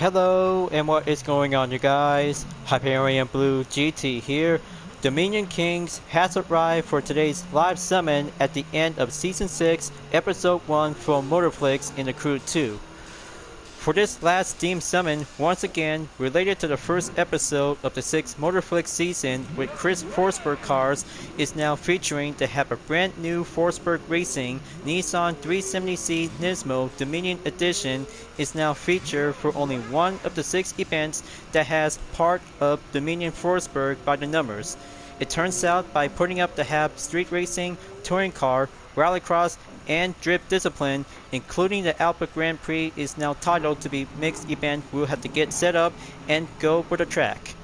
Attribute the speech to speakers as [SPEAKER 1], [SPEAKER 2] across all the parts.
[SPEAKER 1] Hello, and what is going on, you guys? Hyperion-Blue-GT here. Dominion Kings has arrived for today's live summon at the end of Season 6, Episode 1 from Motorflix in the Crew 2. For this last Steam summon, once again, related to the first episode of the 6th Motorflix season with Chris Forsberg cars, is now featuring to have a brand new Forsberg Racing Nissan 370C Nismo Dominion Edition is now featured for only one of the 6 events that has part of Dominion Forsberg by the numbers. It turns out by putting up the HAB Street Racing, Touring Car, Rallycross, and Drift Discipline, including the Alpha Grand Prix, is now titled to be mixed event. We'll have to get set up and go for the track.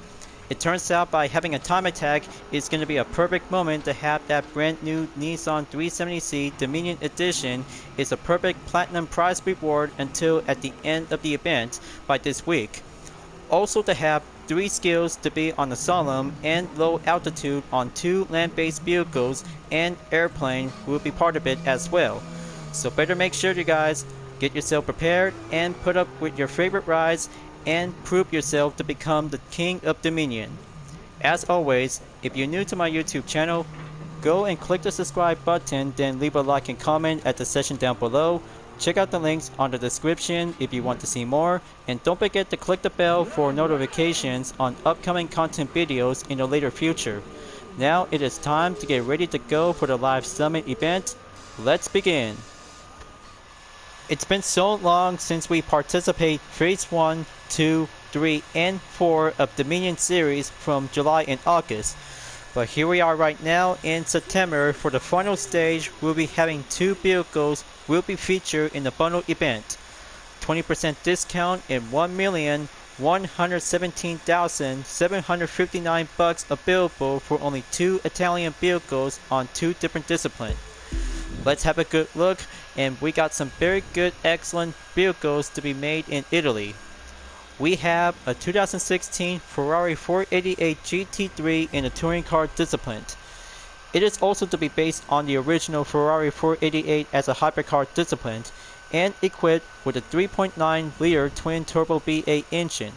[SPEAKER 1] It turns out by having a time attack is going to be a perfect moment to have that brand new Nissan 370C Dominion Edition. Is a perfect platinum prize reward until at the end of the event by this week. Also to have 3 skills to be on the slalom and low altitude on 2 land-based vehicles and airplane will be part of it as well. So better make sure you guys get yourself prepared and put up with your favorite rides and prove yourself to become the King of Dominion. As always, if you're new to my YouTube channel, go and click the subscribe button, then leave a like and comment at the section down below. Check out the links on the description if you want to see more, and don't forget to click the bell for notifications on upcoming content videos in the later future. Now it is time to get ready to go for the live summit event. Let's begin. It's been so long since we participate Phase 1, 2, 3, and 4 of Dominion series from July and August. But here we are right now in September. For the final stage, we'll be having 2 vehicles will be featured in the bundle event. 20% discount and $1,117,759 available for only 2 Italian vehicles on 2 different disciplines. Let's have a good look, and we got some very good, excellent vehicles to be made in Italy. We have a 2016 Ferrari 488 GT3 in the touring car discipline. It is also to be based on the original Ferrari 488 as a hypercar discipline and equipped with a 3.9-liter twin-turbo V8 engine.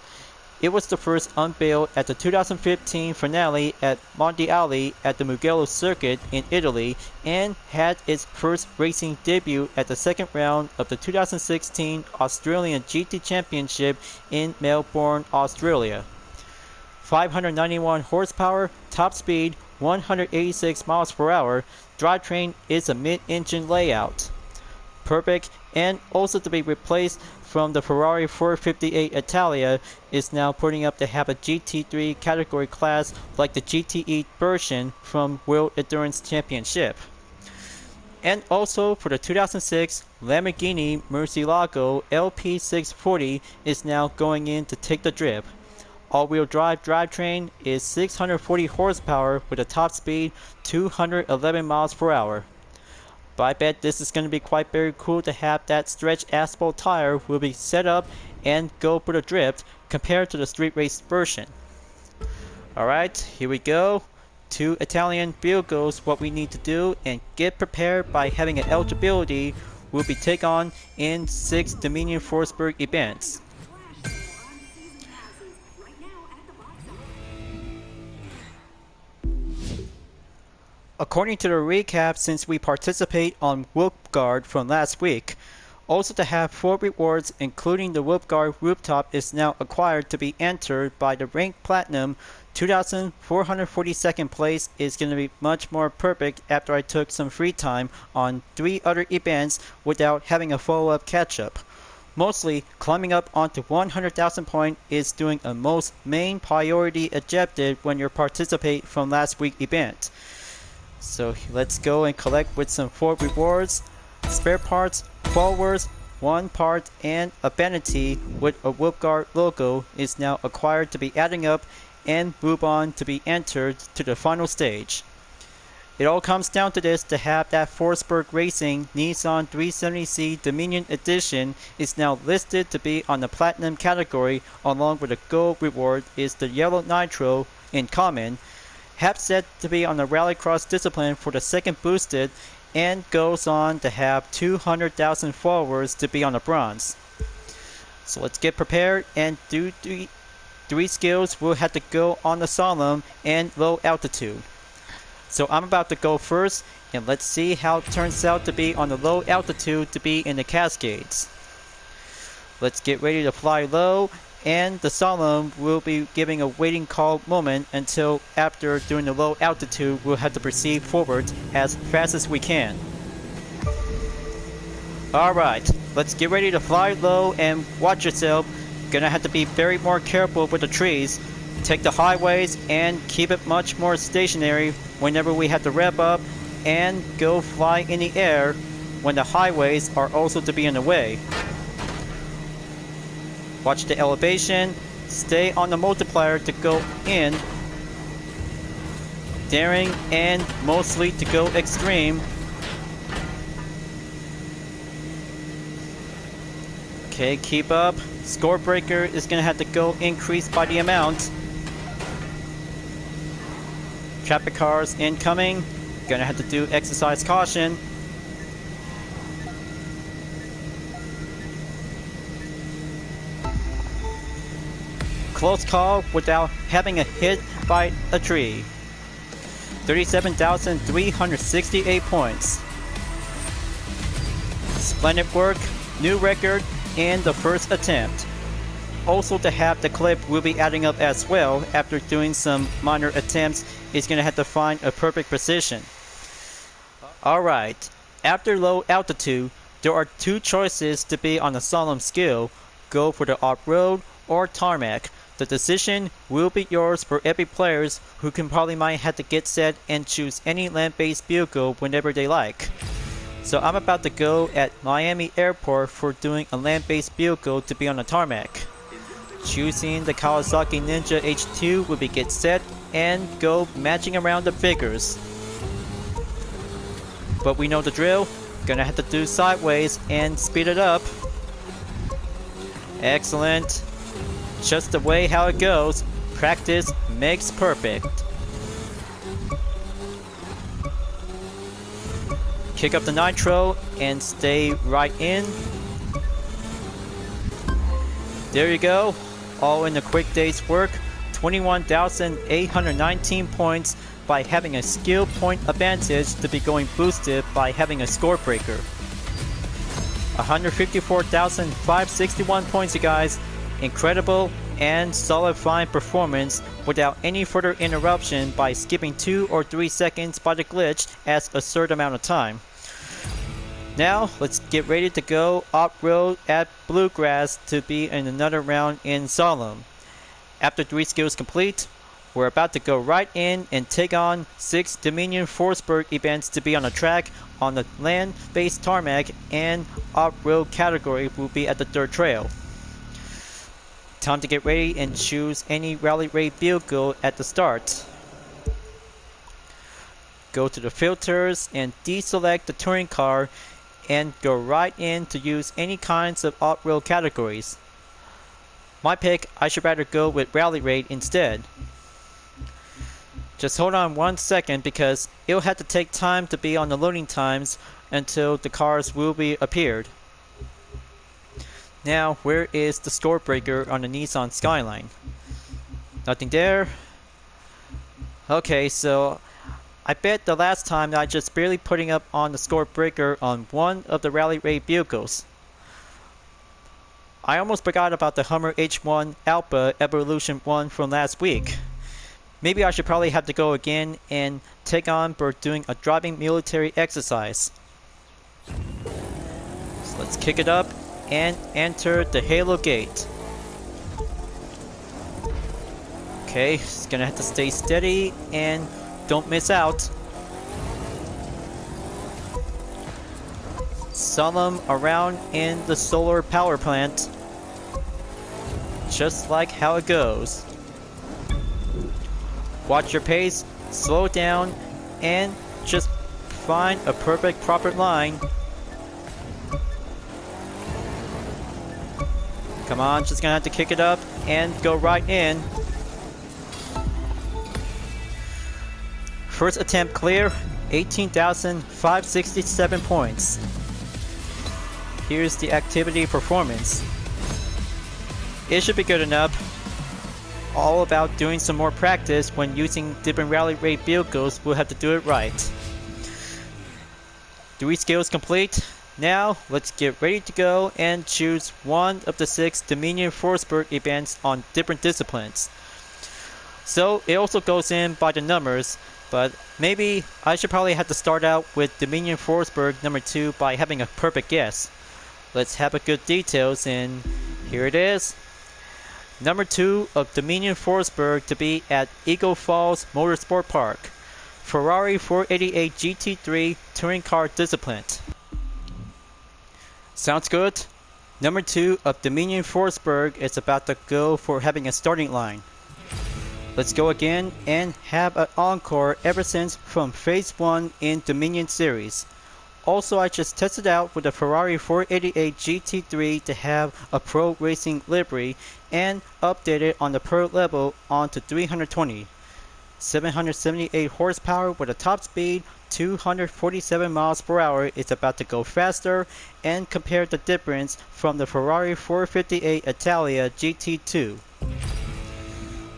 [SPEAKER 1] It was the first unveiled at the 2015 finale at Mondiali at the Mugello circuit in Italy and had its first racing debut at the second round of the 2016 Australian GT Championship in Melbourne, Australia. 591 horsepower, top speed 186 miles per hour, drivetrain is a mid-engine layout. Perfect, and also to be replaced from the Ferrari 458 Italia, is now putting up to have a GT3 category class like the GTE version from World Endurance Championship. And also for the 2006 Lamborghini Murcielago LP640 is now going in to take the drift. All-wheel drive drivetrain is 640 horsepower with a top speed 211 miles per hour. But I bet this is going to be quite very cool to have that stretch asphalt tire will be set up and go for the drift compared to the street race version. Alright, here we go. 2 Italian vehicles. What we need to do and get prepared by having an eligibility will be take on in 6 Dominion Forsberg events. According to the recap, since we participate on Wolfguard from last week, also to have 4 rewards including the Wolfguard rooftop is now acquired to be entered by the rank platinum. 2,442nd place is going to be much more perfect after I took some free time on 3 other events without having a follow-up catch-up. Mostly, climbing up onto 100,000 point is doing a most main priority objective when you participate from last week's event. So let's go and collect with some 4 rewards, spare parts, forwards, 1 part, and a vanity with a Wolfguard logo is now acquired to be adding up and move on to be entered to the final stage. It all comes down to this: to have that Forsberg Racing Nissan 370C Dominion Edition is now listed to be on the Platinum category, along with the Gold reward is the Yellow Nitro in common. HAB set to be on the Rallycross discipline for the second boosted, and goes on to have 200,000 followers to be on the bronze. So let's get prepared and do three skills. We'll have to go on the slalom and low altitude. So I'm about to go first, and let's see how it turns out to be on the low altitude to be in the Cascades. Let's get ready to fly low, and the slalom will be giving a waiting call moment until after doing the low altitude we'll have to proceed forward as fast as we can. Alright, let's get ready to fly low and watch yourself. Gonna have to be very more careful with the trees. Take the highways and keep it much more stationary whenever we have to rev up, and go fly in the air when the highways are also to be in the way. Watch the elevation, stay on the multiplier to go in, daring and mostly to go extreme. Okay, keep up. Score breaker is gonna have to go increase by the amount. Traffic cars incoming. Gonna have to do exercise caution. Close call without having a hit by a tree. 37,368 points. Splendid work, new record in the first attempt. Also to have the clip will be adding up as well. After doing some minor attempts, it's gonna have to find a perfect position. Alright, after low altitude, there are two choices to be on the slalom skill. Go for the off-road or tarmac. The decision will be yours for every player who can probably might have to get set and choose any land-based vehicle whenever they like. So I'm about to go at Miami Airport for doing a land-based vehicle to be on the tarmac. Choosing the Kawasaki Ninja H2 will be get set and go matching around the figures. But we know the drill. Gonna have to do sideways and speed it up. Excellent. Just the way how it goes. Practice makes perfect. Kick up the nitro and stay right in. There you go. All in a quick day's work. 21,819 points by having a skill point advantage to be going boosted by having a score breaker. 154,561 points, you guys. Incredible and solid flying performance without any further interruption by skipping 2 or 3 seconds by the glitch as a certain amount of time. Now let's get ready to go off-road at Bluegrass to be in another round in slalom. After 3 skills complete, we're about to go right in and take on 6 Dominion Forsberg events to be on the track on the land-based tarmac, and off-road category will be at the third trail. Time to get ready and choose any rally raid vehicle at the start. Go to the filters and deselect the touring car and go right in to use any kinds of off-road categories. My pick, I should rather go with rally raid instead. Just hold on 1 second because it'll have to take time to be on the loading times until the cars will be appeared. Now, where is the score breaker on the Nissan Skyline? Nothing there. Okay, so I bet the last time I just barely putting up on the score breaker on one of the rally raid vehicles. I almost forgot about the Hummer H1 Alpha Evolution 1 from last week. Maybe I should probably have to go again and take on for doing a driving military exercise. So let's kick it up and enter the Halo Gate. Okay, just gonna have to stay steady and don't miss out. Slalom around in the solar power plant. Just like how it goes. Watch your pace, slow down, and just find a perfect proper line. Come on, just gonna have to kick it up and go right in. First attempt clear, 18,567 points. Here's the activity performance. it should be good enough. All about doing some more practice when using different rally raid vehicles. We'll have to do it right. 3 skills complete. Now let's get ready to go and choose one of the 6 Dominion Forsberg events on different disciplines. So it also goes in by the numbers, but maybe I should probably have to start out with Dominion Forsberg number 2 by having a perfect guess. Let's have a good details, and here it is. Number 2 of Dominion Forsberg to be at Eagle Falls Motorsport Park. Ferrari 488 GT3 touring car discipline. Sounds good? Number 2 of Dominion Forsberg is about to go for having a starting line. Let's go again and have an encore ever since from Phase 1 in Dominion Series. Also, I just tested out with the Ferrari 488 GT3 to have a pro racing livery and updated on the pro level onto 320. 778 horsepower with a top speed 247 miles per hour. It's about to go faster, and compare the difference from the Ferrari 458 Italia GT2.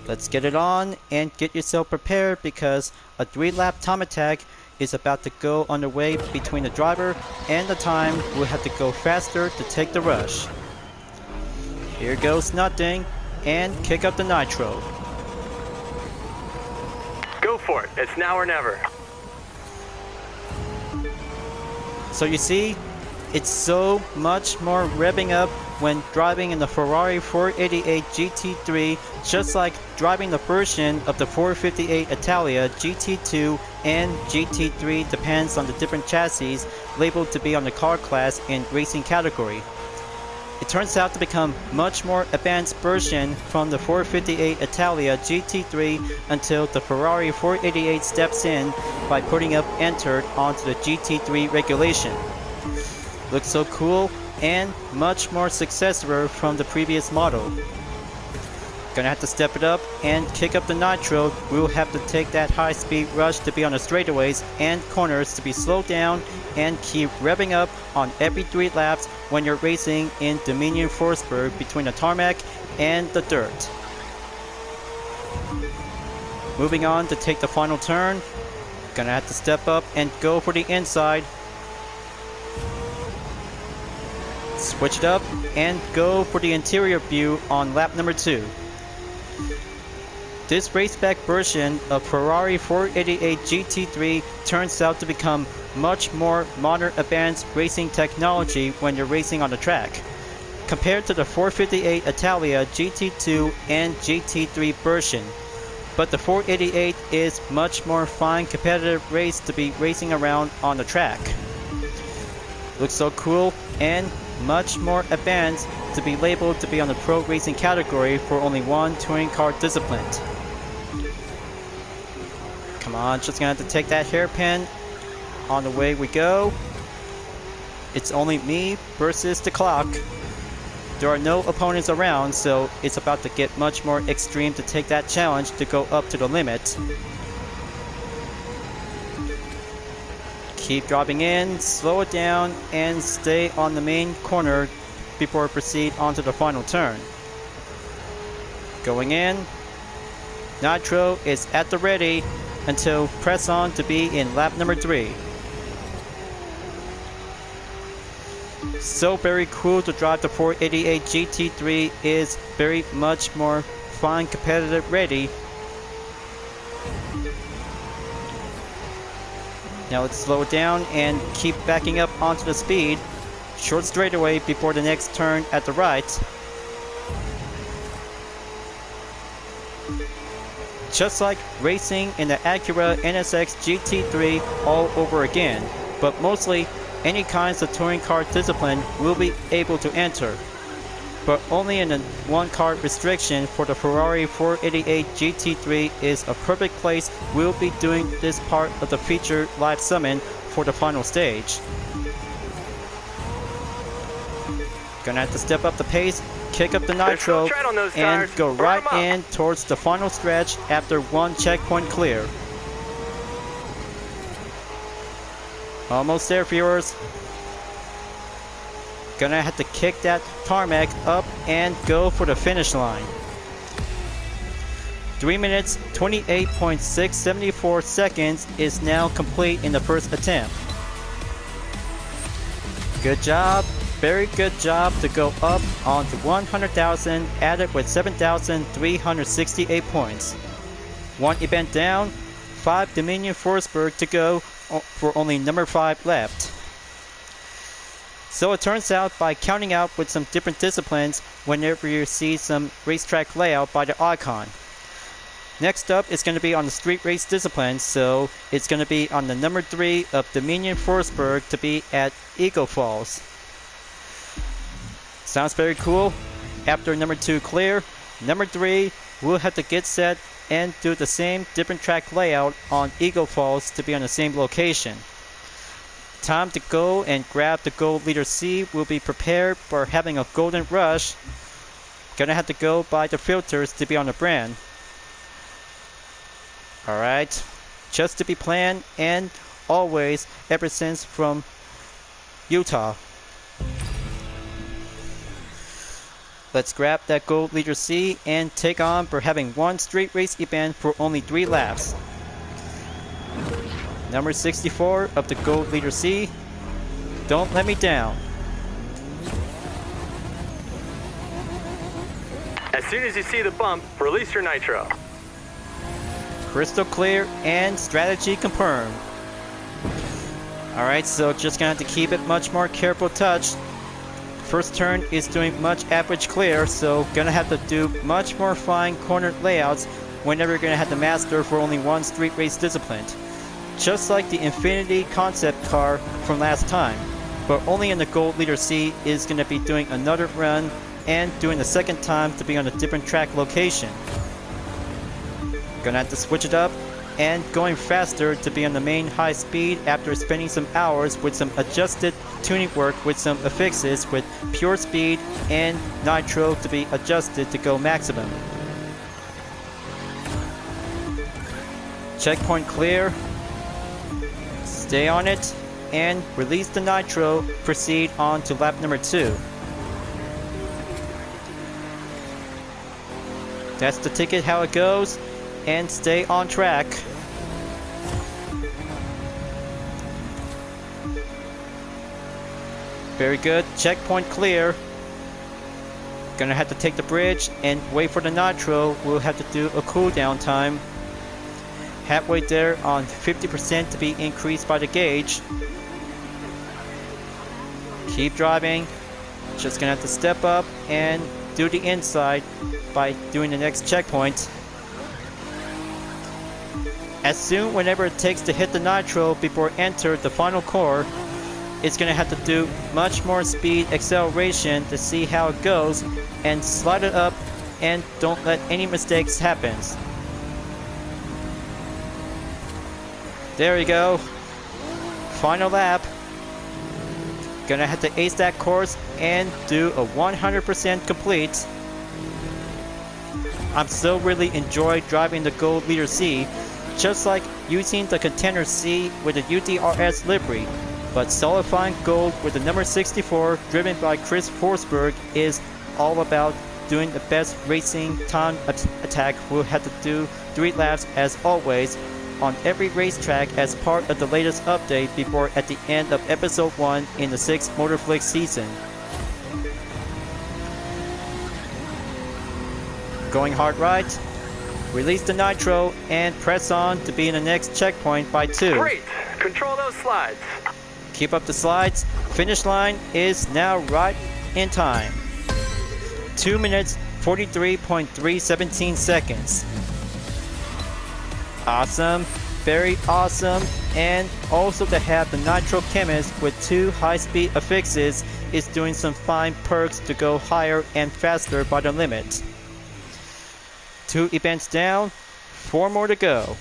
[SPEAKER 1] Let's get it on and get yourself prepared, because a 3-lap time attack is about to go underway between the driver and the time. We'll have to go faster to take the rush. Here goes nothing, and kick up the nitro.
[SPEAKER 2] Go for it. It's now or never.
[SPEAKER 1] So you see, it's so much more revving up when driving in the Ferrari 488 GT3, just like driving the version of the 458 Italia GT2 and GT3, depends on the different chassis labeled to be on the car class and racing category. It turns out to become much more advanced version from the 458 Italia GT3 until the Ferrari 488 steps in by putting up entered onto the GT3 regulation. Looks so cool and much more successor from the previous model. Gonna have to step it up and kick up the nitro. We'll have to take that high speed rush to be on the straightaways and corners to be slowed down, and keep revving up on every 3 laps when you're racing in Dominion Forsberg between the tarmac and the dirt. Moving on to take the final turn. Gonna have to step up and go for the inside. Switch it up and go for the interior view on lap number 2. This raceback version of Ferrari 488 GT3 turns out to become much more modern advanced racing technology when you're racing on the track, compared to the 458 Italia GT2 and GT3 version. But the 488 is much more fun competitive race to be racing around on the track. Looks so cool and much more advanced to be labeled to be on the pro racing category for only one touring car discipline. Come on, just gonna have to take that hairpin. On the way we go. It's only me versus the clock. There are no opponents around, so it's about to get much more extreme to take that challenge to go up to the limit. Keep dropping in, slow it down, and stay on the main corner before proceed onto the final turn. Going in. Nitro is at the ready until press on to be in lap number 3. So very cool to drive the 488 GT3, is very much more fun, competitive, ready. Now let's slow it down and keep backing up onto the speed. Short straightaway before the next turn at the right. Just like racing in the Acura NSX GT3 all over again, but mostly any kinds of touring car discipline will be able to enter, but only in a 1-car restriction for the Ferrari 488 GT3 is a perfect place. We'll be doing this part of the feature live summon for the final stage. Gonna have to step up the pace, kick up the nitro, and go right in towards the final stretch after 1 checkpoint clear. Almost there, viewers. Gonna have to kick that tarmac up and go for the finish line. 3 minutes 28.674 seconds is now complete in the first attempt. Good job, very good job to go up onto 100,000, added with 7,368 points. One event down, 5 Dominion Forsberg to go for only number 5 left. So it turns out by counting out with some different disciplines whenever you see some racetrack layout by the icon. Next up is going to be on the street race discipline, so it's going to be on the number 3 of Dominion Forsberg to be at Eagle Falls. Sounds very cool. After number 2 clear, number 3 will have to get set and do the same different track layout on Eagle Falls to be on the same location. Time to go and grab the gold leader C will be prepared for having a golden rush. Gonna have to go by the filters to be on the brand. Alright, just to be planned and always ever since from Utah. Let's grab that gold leader C and take on for having one street race event for only 3 laps. Number 64 of the gold leader C, don't let me down.
[SPEAKER 2] As soon as you see the bump, release your nitro.
[SPEAKER 1] Crystal clear and strategy confirmed. Alright, so just gonna have to keep it much more careful touch. First turn is doing much average clear, so gonna have to do much more fine cornered layouts whenever you're gonna have to master for only one street race discipline. Just like the Infinity concept car from last time, but only in the gold leader C is gonna be doing another run and doing the second time to be on a different track location. Gonna have to switch it up and going faster to be on the main high speed after spending some hours with some adjusted tuning work with some affixes with pure speed and nitro to be adjusted to go maximum. Checkpoint clear. Stay on it and release the nitro. Proceed on to lap number 2. That's the ticket how it goes. And stay on track. Very good. Checkpoint clear. Gonna have to take the bridge and wait for the nitro. We'll have to do a cooldown time. Halfway there on 50% to be increased by the gauge. Keep driving. Just gonna have to step up and do the inside by doing the next checkpoint. As soon whenever it takes to hit the nitro before enter the final core, it's gonna have to do much more speed acceleration to see how it goes and slide it up and don't let any mistakes happen. There you go. Final lap. Gonna have to ace that course and do a 100% complete. I'm still really enjoy driving the gold leader C. Just like using the Contender C with the UDRS livery, but solidifying gold with the number 64 driven by Chris Forsberg is all about doing the best racing time attack. We'll have to do 3 laps as always on every racetrack as part of the latest update before at the end of episode 1 in the 6th Motorflix season. Going hard right. Release the nitro and press on to be in the next checkpoint by 2.
[SPEAKER 2] Great! Control those slides.
[SPEAKER 1] Keep up the slides. Finish line is now right in time. 2 minutes 43.317 seconds. Awesome. Very awesome. And also to have the Nitro Chemist with 2 high-speed affixes is doing some fine perks to go higher and faster by the limit. 2 events down, 4 more to go.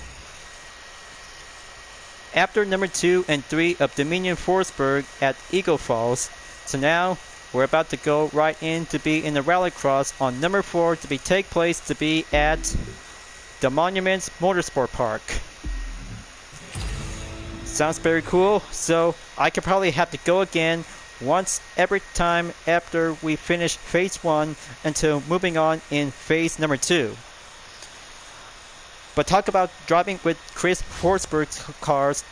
[SPEAKER 1] After number 2 and 3 of Dominion Forsberg at Eagle Falls, so now we're about to go right in to be in the Rallycross on number 4 to be take place to be at the Monuments Motorsport Park. Sounds very cool, so I could probably have to go again once every time after we finish phase 1 until moving on in phase number 2. But talk about driving with Chris Forsberg's cars.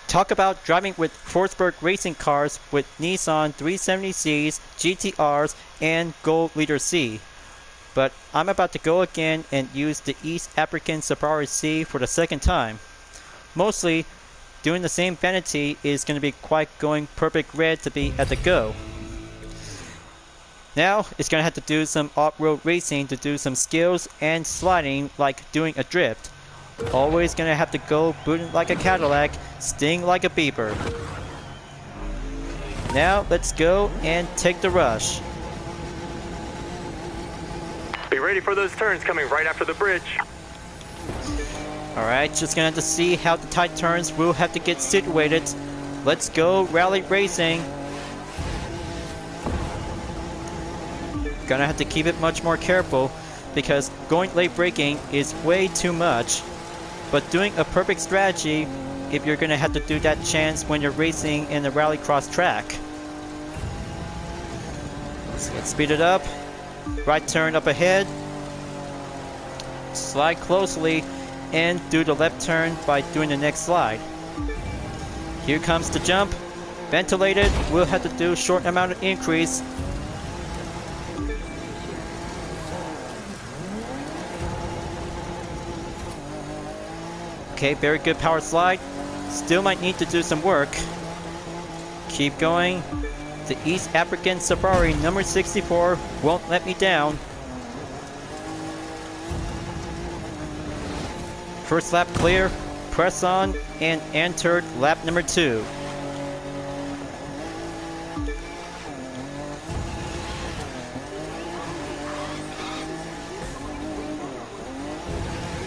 [SPEAKER 1] Talk about driving with Forsberg racing cars with Nissan 370Cs, GTRs, and Gold Leader C. But I'm about to go again and use the East African Safari C for the second time. Mostly, doing the same vanity is going to be quite going perfect red to be at the go. Now, it's going to have to do some off-road racing to do some skills and sliding like doing a drift. Always going to have to go booting like a Cadillac, sting like a beaver. Now, let's go and take the rush.
[SPEAKER 2] Be ready for those turns coming right after the bridge.
[SPEAKER 1] Alright, just gonna have to see how the tight turns will have to get situated. Let's go rally racing. Gonna have to keep it much more careful because going late braking is way too much. But doing a perfect strategy if you're gonna have to do that chance when you're racing in the Rallycross track. So let's speed it up. Right turn up ahead. Slide closely and do the left turn by doing the next slide. Here comes the jump. Ventilated. We'll have to do a short amount of increase. Okay, very good power slide. Still might need to do some work. Keep going. The East African Safari number 64 won't let me down. First lap clear, press on, and entered lap number 2.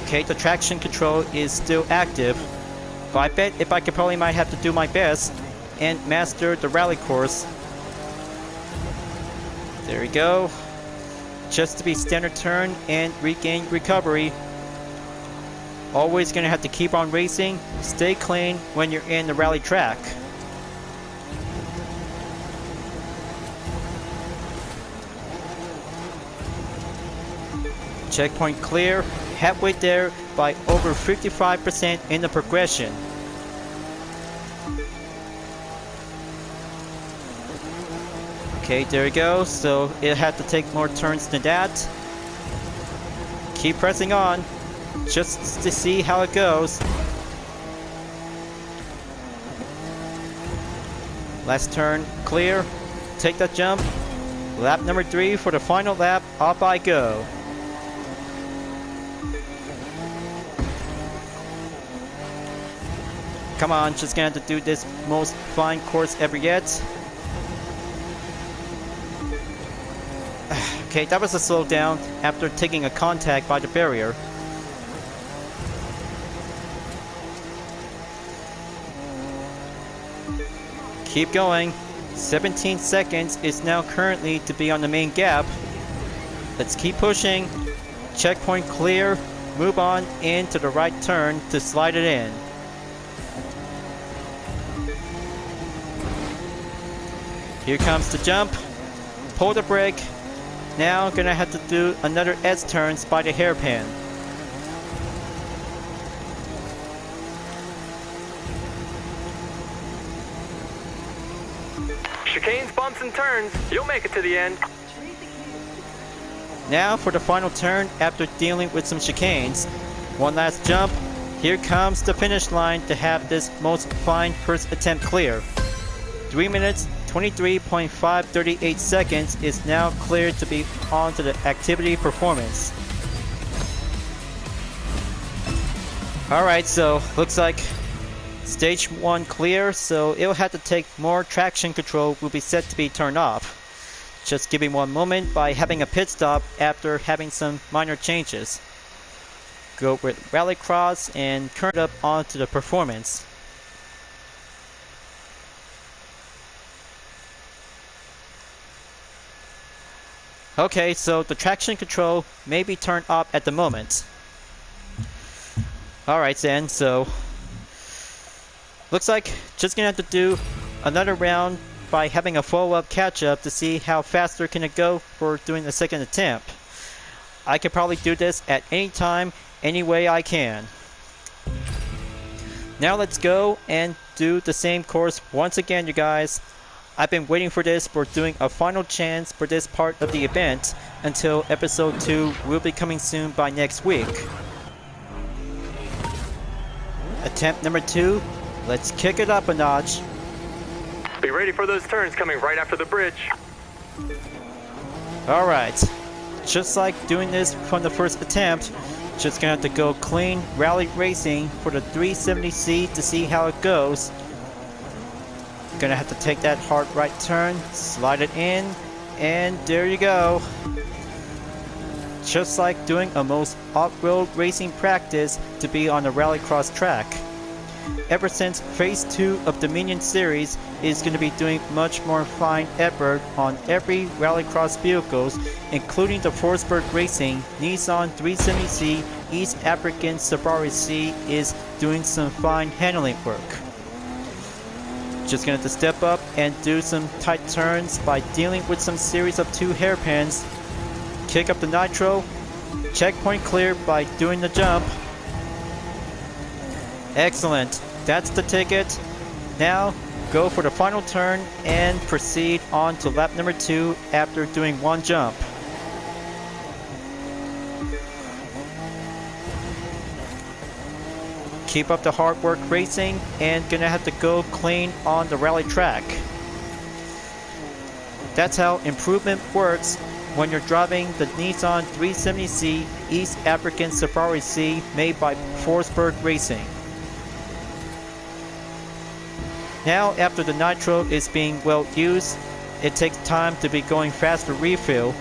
[SPEAKER 1] Okay, the traction control is still active, but I bet if I could probably might have to do my best and master the rally course. There we go. Just to be standard turn and regain recovery. Always gonna have to keep on racing, stay clean when you're in the rally track. Checkpoint clear, halfway there by over 55% in the progression. Okay, there we go, so it had to take more turns than that. Keep pressing on, just to see how it goes. Last turn, clear, take that jump. Lap number 3 for the final lap, off I go. Come on, just gonna have to do this most fine course ever yet. Okay, that was a slowdown after taking a contact by the barrier. Keep going. 17 seconds is now currently to be on the main gap. Let's keep pushing. Checkpoint clear. Move on into the right turn to slide it in. Here comes the jump. Pull the brake. Now gonna have to do another S turns by the hairpin.
[SPEAKER 2] Chicanes, bumps, and turns. You'll make it to the end.
[SPEAKER 1] Now for the final turn after dealing with some chicanes. One last jump. Here comes the finish line to have this most fine first attempt clear. 3 minutes, 23.538 seconds is now cleared to be on to the activity performance. Alright, so looks like stage 1 clear, so it'll have to take more traction control will be set to be turned off. Just give me one moment by having a pit stop after having some minor changes. Go with Rallycross and turn it up onto the performance. Okay, so the traction control may be turned off at the moment. Alright then, so Looks like just gonna have to do another round by having a follow-up catch-up to see how faster can it go for doing the second attempt. I could probably do this at any time, any way I can. Now let's go and do the same course once again, you guys. I've been waiting for this for doing a final chance for this part of the event until episode 2 will be coming soon by next week. Attempt number 2, let's kick it up a notch.
[SPEAKER 2] Be ready for those turns coming right after the bridge.
[SPEAKER 1] Alright, just like doing this from the first attempt, just gonna have to go clean rally racing for the 370C to see how it goes. Gonna have to take that hard right turn, slide it in, and there you go. Just like doing a most off-road racing practice to be on the Rallycross track. Ever since Phase 2 of Dominion series is going to be doing much more fine effort on every Rallycross vehicles, including the Forsberg Racing Nissan 370C East African Safari C is doing some fine handling work. Just going to have to step up and do some tight turns by dealing with some series of 2 hairpins. Kick up the nitro, checkpoint clear by doing the jump. Excellent, that's the ticket. Now go for the final turn and proceed on to lap number 2 after doing 1 jump. Keep up the hard work racing and gonna have to go clean on the rally track. That's how improvement works when you're driving the Nissan 370C East African Safari C made by Forsberg Racing. Now after the nitro is being well used, it takes time to be going faster refill.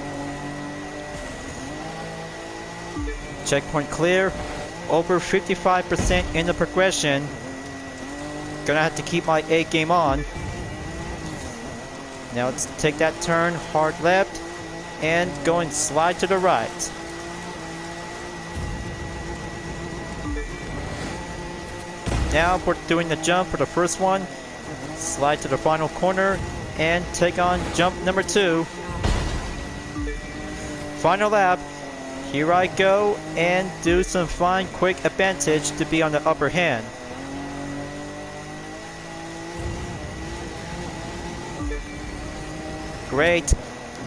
[SPEAKER 1] Checkpoint clear, over 55% in the progression. Gonna have to keep my A game on. Now let's take that turn, hard left, and go and slide to the right. Now we're doing the jump for the first one. Slide to the final corner and take on jump number 2. Final lap. Here I go and do some fine quick advantage to be on the upper hand. Great.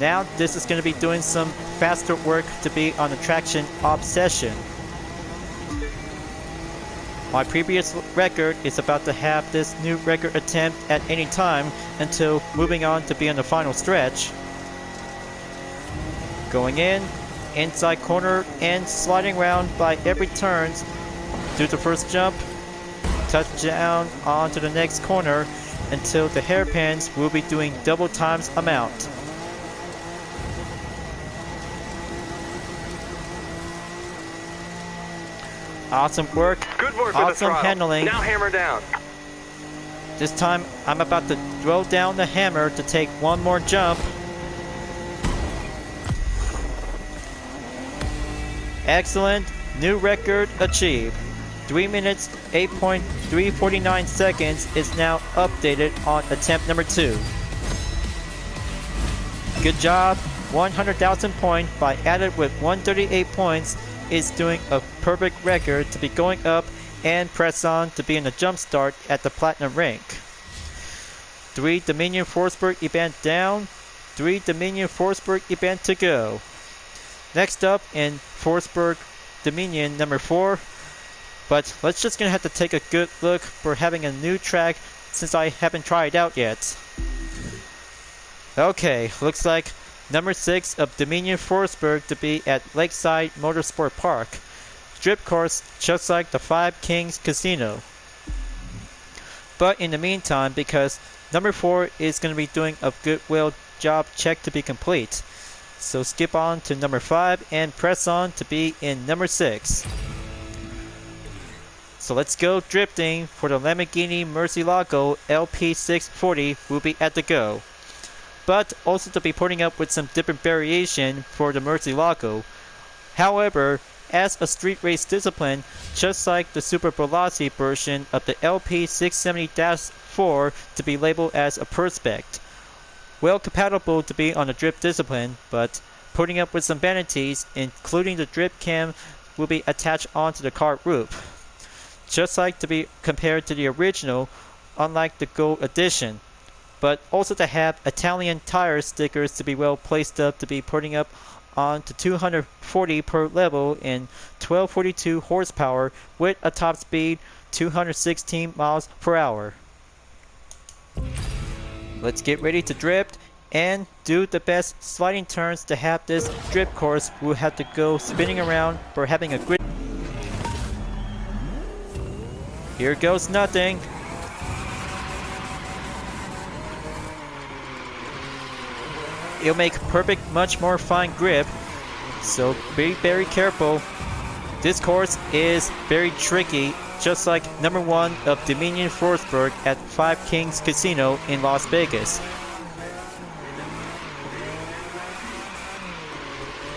[SPEAKER 1] Now this is going to be doing some faster work to be on the traction obsession. My previous record is about to have this new record attempt at any time until moving on to be on the final stretch. Going in, inside corner, and sliding around by every turn. Do the first jump, touch down onto the next corner until the hairpins will be doing double times amount. Awesome work.
[SPEAKER 2] Good work with the
[SPEAKER 1] Awesome
[SPEAKER 2] throttle.
[SPEAKER 1] handling.
[SPEAKER 2] Now hammer down.
[SPEAKER 1] This time I'm about to throw down the hammer to take one more jump. Excellent. New record achieved. 3 minutes 8.349 seconds is now updated on attempt number 2. Good job. 100,000 point by added with 138 points is doing a perfect record to be going up and press on to be in the jump start at the Platinum rank. 3 Dominion Forsberg event down, 3 Dominion Forsberg event to go. Next up in Forsberg Dominion number 4, but let's just gonna have to take a good look for having a new track since I haven't tried it out yet. Okay, looks like number 6 of Dominion Forsberg to be at Lakeside Motorsport Park. Strip course just like the Five Kings Casino. But in the meantime, because number 4 is going to be doing a goodwill job check to be complete. So skip on to number 5 and press on to be in number 6. So let's go drifting for the Lamborghini Murcielago LP640 will be at the go. But also to be putting up with some different variation for the Murcielago. However, as a street race discipline, just like the Super Velocity version of the LP670-4 to be labeled as a Perspex. Well compatible to be on a drift discipline, but putting up with some vanities, including the drift cam, will be attached onto the car roof. Just like to be compared to the original, unlike the Gold Edition, but also to have Italian tire stickers to be well placed up to be putting up on to 240 per level and 1242 horsepower with a top speed 216 miles per hour. Let's get ready to drift and do the best sliding turns to have this drift course. We'll have to go spinning around for having a grid. Here goes nothing. It'll make perfect, much more fine grip, so be very careful. This course is very tricky, just like number 1 of Dominion Forsberg at Five Kings Casino in Las Vegas.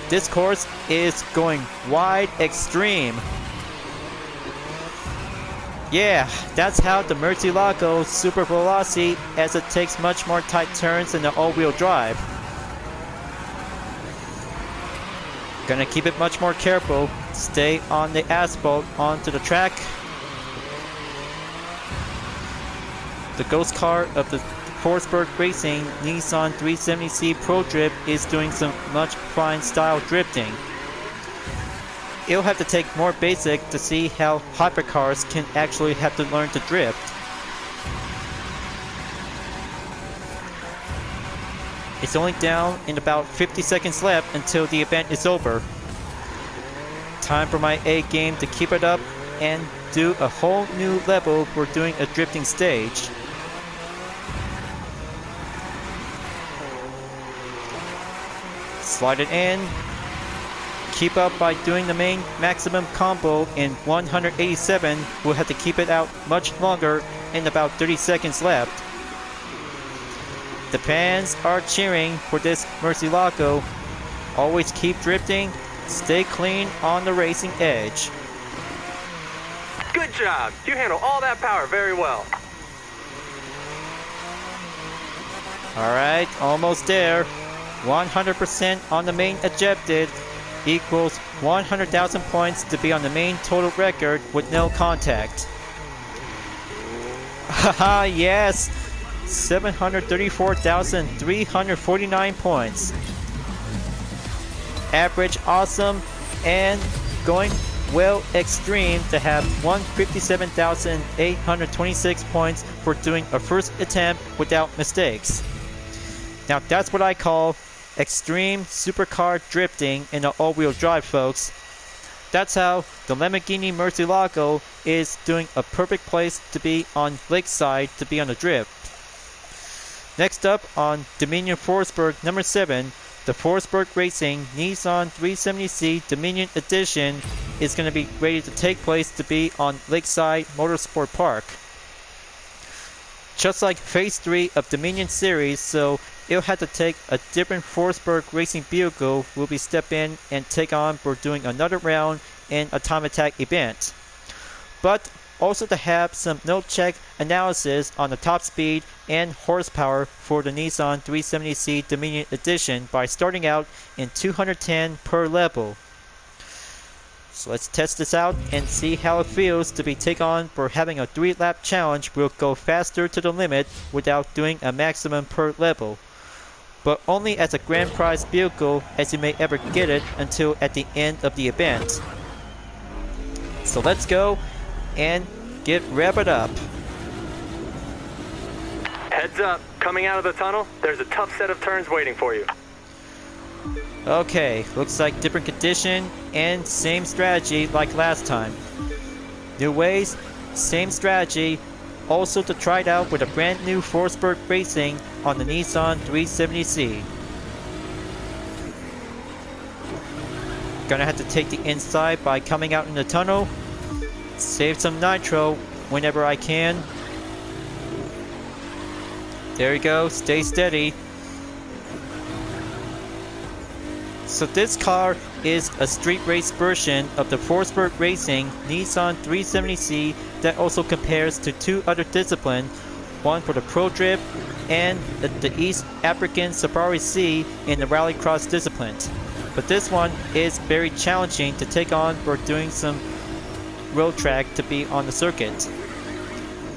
[SPEAKER 1] This course is going wide extreme. Yeah, that's how the Murcielago Super Velocity, as it takes much more tight turns than the all-wheel drive. Gonna keep it much more careful. Stay on the asphalt onto the track. The ghost car of the Forsberg Racing Nissan 370C Pro Drift is doing some much fine style drifting. It'll have to take more basic to see how hypercars can actually have to learn to drift. It's only down in about 50 seconds left until the event is over. Time for my A game to keep it up and do a whole new level for doing a drifting stage. Slide it in. Keep up by doing the main maximum combo in 187. We'll have to keep it out much longer in about 30 seconds left. The fans are cheering for this Murcielago. Always keep drifting. Stay clean on the racing edge.
[SPEAKER 2] Good job. You handle all that power very well.
[SPEAKER 1] Alright, almost there. 100% on the main ejected equals 100,000 points to be on the main total record with no contact. Haha, yes! 734,349 points. Average awesome and going well extreme to have 157,826 points for doing a first attempt without mistakes. Now that's what I call extreme supercar drifting in an all-wheel drive, folks. That's how the Lamborghini Murcielago is doing a perfect place to be on lakeside to be on a drift. Next up on Dominion Forsberg number 7, the Forsberg Racing Nissan 370C Dominion Edition is going to be ready to take place to be on Lakeside Motorsport Park. Just like Phase 3 of Dominion Series, so it'll have to take a different Forsberg Racing vehicle will be step in and take on for doing another round in a time attack event. But also to have some no-check analysis on the top speed and horsepower for the Nissan 370C Dominion Edition by starting out in 210 per level. So let's test this out and see how it feels to be taken on for having a 3-lap challenge. We'll go faster to the limit without doing a maximum per level, but only as a grand prize vehicle as you may ever get it until at the end of the event. So let's go and get revved up.
[SPEAKER 2] Heads up, coming out of the tunnel, there's a tough set of turns waiting for you.
[SPEAKER 1] Okay, looks like different condition and same strategy like last time. New ways, same strategy, also to try it out with a brand new Forsberg Racing on the Nissan 370C. Gonna have to take the inside by coming out in the tunnel. Save some nitro whenever I can. There we go, stay steady. So this car is a street race version of the Forsberg Racing Nissan 370C that also compares to two other disciplines, one for the Pro Drift and the East African Safari C in the Rallycross discipline. But this one is very challenging to take on for doing some road track to be on the circuit.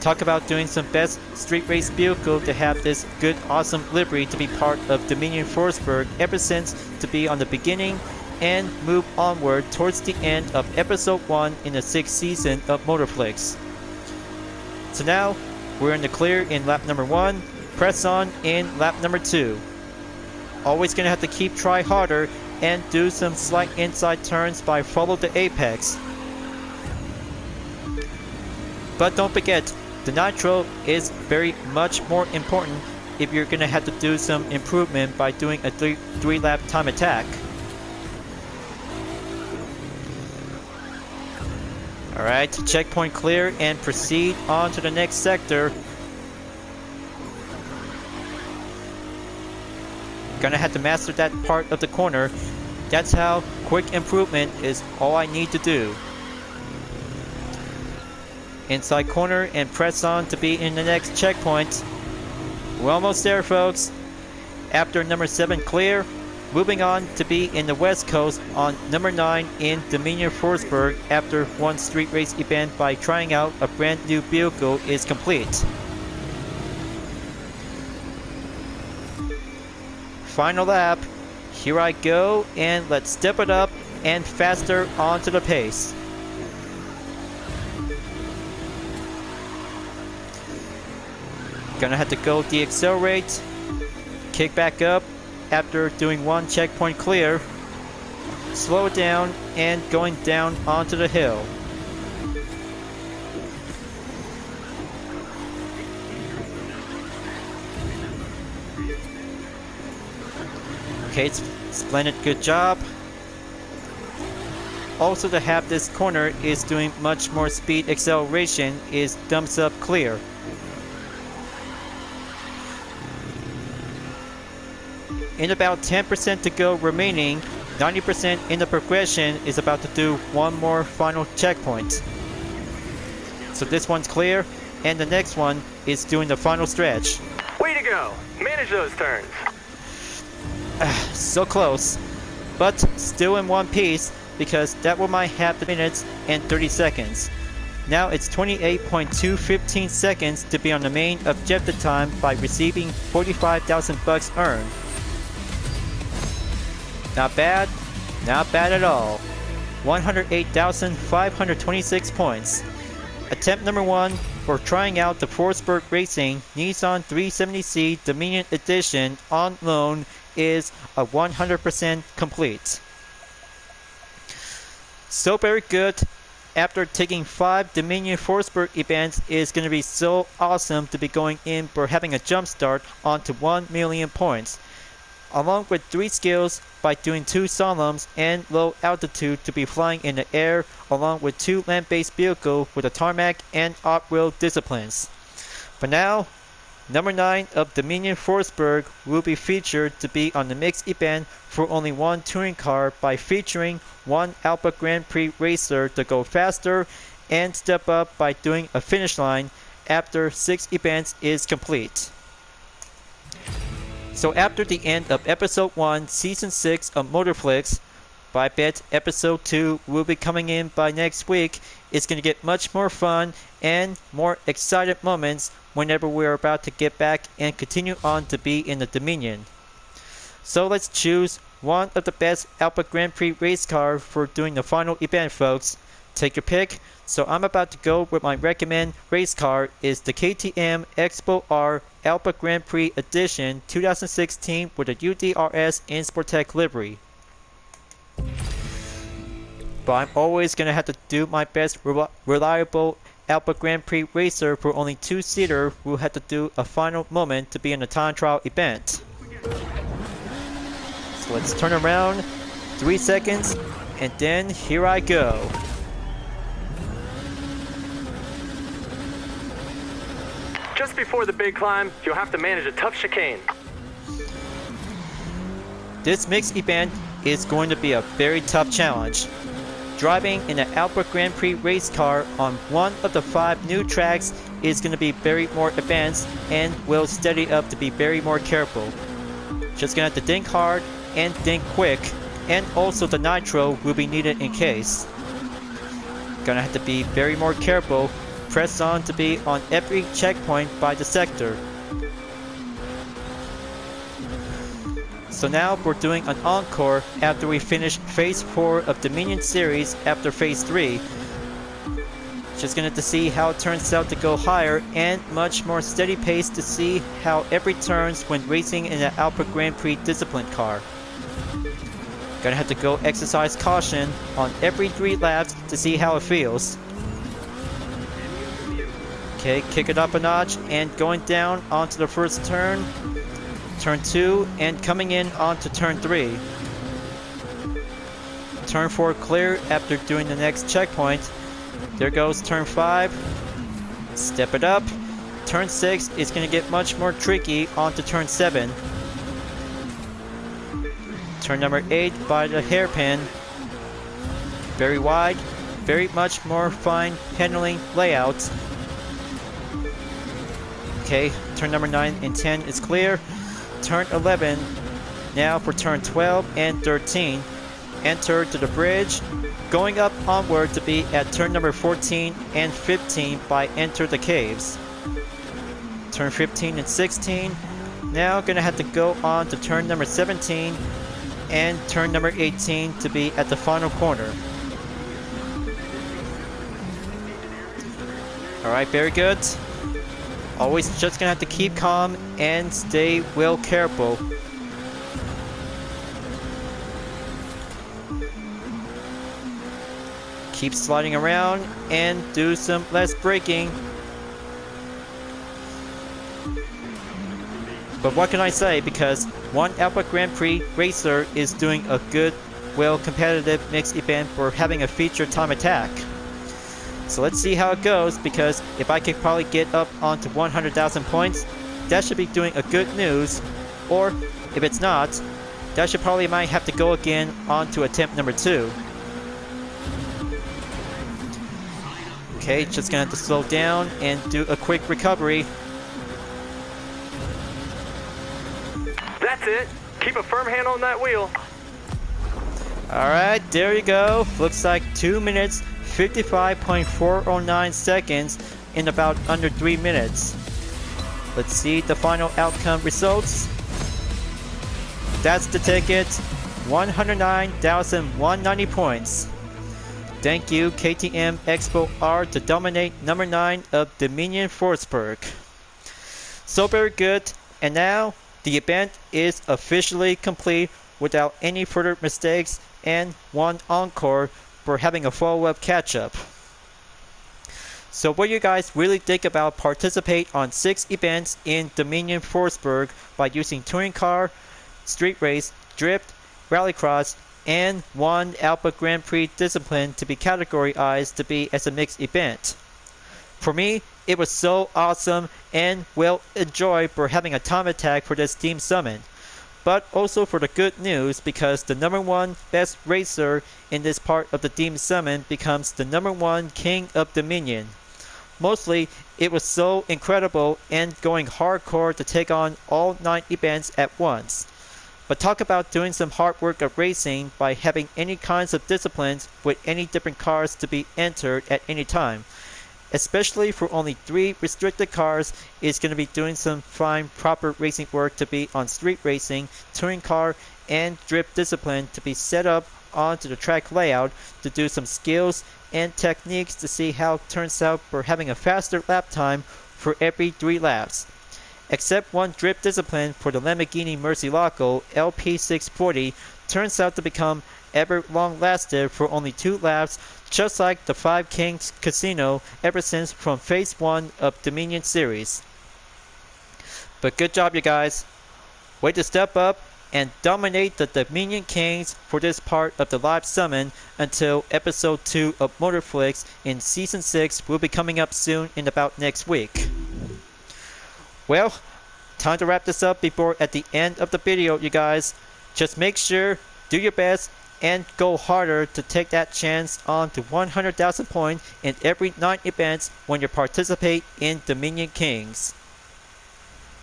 [SPEAKER 1] Talk about doing some best street race vehicle to have this good awesome livery to be part of Dominion Forsberg ever since to be on the beginning and move onward towards the end of episode 1 in the 6th season of Motorflix. So now we're in the clear in lap number 1, press on in lap number 2. Always gonna have to try harder and do some slight inside turns by follow the apex. But don't forget, the nitro is very much more important if you're gonna have to do some improvement by doing a 3-lap time attack. Alright, checkpoint clear and proceed on to the next sector. Gonna have to master that part of the corner. That's how quick improvement is all I need to do. Inside corner and press on to be in the next checkpoint. We're almost there, folks. After number 7 clear, moving on to be in the West Coast on number 9 in Dominion Forsberg after one street race event by trying out a brand new vehicle is complete. Final lap. Here I go, and let's step it up and faster onto the pace. Gonna have to go deaccelerate, kick back up after doing one checkpoint clear, slow it down, and going down onto the hill. Okay, splendid, good job. Also to have this corner is doing much more speed acceleration is thumbs up clear. In about 10% to go remaining, 90% in the progression is about to do one more final checkpoint. So this one's clear, and the next one is doing the final stretch.
[SPEAKER 2] Way to go! Manage those turns.
[SPEAKER 1] So close, but still in one piece because that was my half the minutes and 30 seconds. Now it's 28.215 seconds to be on the main objective time by receiving 45,000 bucks earned. Not bad at all. 108,526 points. Attempt number 1 for trying out the Forsberg Racing Nissan 370C Dominion Edition on loan is a 100% complete. So very good. After taking 5 Dominion Forsberg events, it's going to be so awesome to be going in for having a jump start onto 1 million points. Along with 3 skills by doing 2 slaloms and low altitude to be flying in the air, along with 2 land-based vehicles with the Tarmac and Off-Road disciplines. For now, number 9 of Dominion Forsberg will be featured to be on the mixed event for only 1 touring car by featuring 1 Alpha Grand Prix racer to go faster and step up by doing a finish line after 6 events is complete. So after the end of episode 1 season 6 of Motorflix, I bet episode 2 will be coming in by next week. It's going to get much more fun and more excited moments whenever we're about to get back and continue on to be in the Dominion. So let's choose one of the best Alpha Grand Prix race car for doing the final event, folks. Take your pick. So I'm about to go with my recommend race car is the KTM Expo R Alpha Grand Prix Edition 2016 with a UDRS in Sportec livery. But I'm always going to have to do my best reliable Alpha Grand Prix racer for only 2-seater who will have to do a final moment to be in the time trial event. So let's turn around, 3 seconds, and then here I go.
[SPEAKER 2] Just before the big climb, you'll have to manage a tough chicane.
[SPEAKER 1] This mixed event is going to be a very tough challenge. Driving in an Albert Grand Prix race car on one of the 5 new tracks is going to be very more advanced and will steady up to be very more careful. Just going to have to think hard and think quick, and also the nitro will be needed in case. Gonna have to be very more careful, press on to be on every checkpoint by the sector. So now we're doing an encore after we finish Phase 4 of Dominion Series after Phase 3. Just gonna have to see how it turns out to go higher and much more steady pace to see how every turns when racing in an Albert Grand Prix discipline car. Gonna have to go exercise caution on every 3 laps to see how it feels. Okay, kick it up a notch and going down onto the first turn. Turn 2 and coming in onto turn 3. Turn 4 clear after doing the next checkpoint. There goes turn 5. Step it up. Turn 6 is going to get much more tricky onto turn 7. Turn number 8 by the hairpin. Very wide, very much more fine handling layout. Okay, turn number 9 and 10 is clear. Turn 11, now for turn 12 and 13. Enter to the bridge, going up onward to be at turn number 14 and 15 by enter the caves. Turn 15 and 16, now gonna have to go on to turn number 17 and turn number 18 to be at the final corner. Alright, very good. Always just gonna have to keep calm and stay well careful. Keep sliding around and do some less braking. But what can I say, because one Albert Grand Prix racer is doing a good, well competitive mixed event for having a featured time attack. So let's see how it goes, because if I could probably get up onto 100,000 points, that should be doing a good news. Or if it's not, that should probably might have to go again onto attempt number 2. Okay, just gonna have to slow down and do a quick recovery.
[SPEAKER 2] That's it. Keep a firm hand on that wheel.
[SPEAKER 1] Alright, there you go. Looks like 2 minutes 55.409 seconds in about under 3 minutes. Let's see the final outcome results. That's the ticket. 109,190 points. Thank you, KTM Expo R, to dominate number 9 of Dominion Forsberg. So very good. And now the event is officially complete without any further mistakes and one encore for having a follow-up catch-up. So what do you guys really think about participate on 6 events in Dominion Forsberg by using touring car, street race, drift, rallycross, and one Albert Grand Prix discipline to be categorized to be as a mixed event? For me, it was so awesome and well enjoyed for having a time attack for this team summit. But also for the good news, because the number 1 best racer in this part of the Team Summit becomes the number 1 King of Dominion. Mostly, it was so incredible and going hardcore to take on all 9 events at once. But talk about doing some hard work of racing by having any kinds of disciplines with any different cars to be entered at any time. Especially for only 3 restricted cars, is going to be doing some fine proper racing work to be on street racing, touring car, and drift discipline to be set up onto the track layout to do some skills and techniques to see how it turns out for having a faster lap time for every 3 laps. Except one drift discipline for the Lamborghini Murcielago LP640 turns out to become ever long lasted for only 2 laps, just like the 5 Kings Casino ever since from Phase 1 of Dominion Series. But good job, you guys. Way to step up and dominate the Dominion Kings for this part of the live summon until episode 2 of Motorflix in season 6 will be coming up soon in about next week. Well, time to wrap this up before at the end of the video, you guys. Just make sure Do your best and go harder to take that chance on to 100,000 points in every 9 events when you participate in Dominion Kings.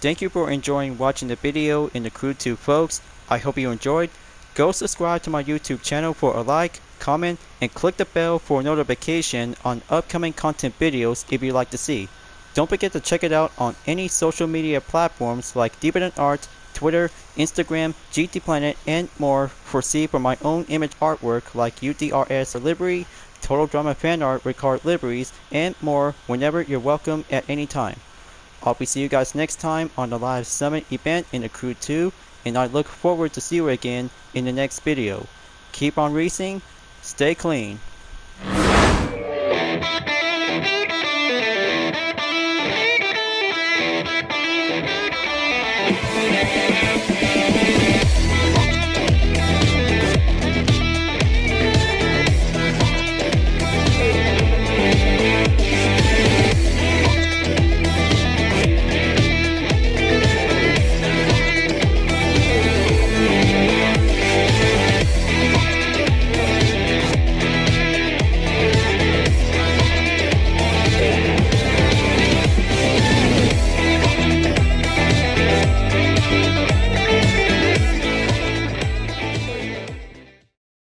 [SPEAKER 1] Thank you for enjoying watching the video in the Crew 2 folks. I hope you enjoyed. Go subscribe to my YouTube channel for a like, comment, and click the bell for notification on upcoming content videos if you'd like to see. Don't forget to check it out on any social media platforms like Dividend Art, Twitter, Instagram, GT Planet, and more for see for my own image artwork like UDRS livery, Total Drama fan art with card liveries, and more whenever you're welcome at any time. I'll be seeing you guys next time on the live summit event in the Crew 2, and I look forward to see you again in the next video. Keep on racing, stay clean.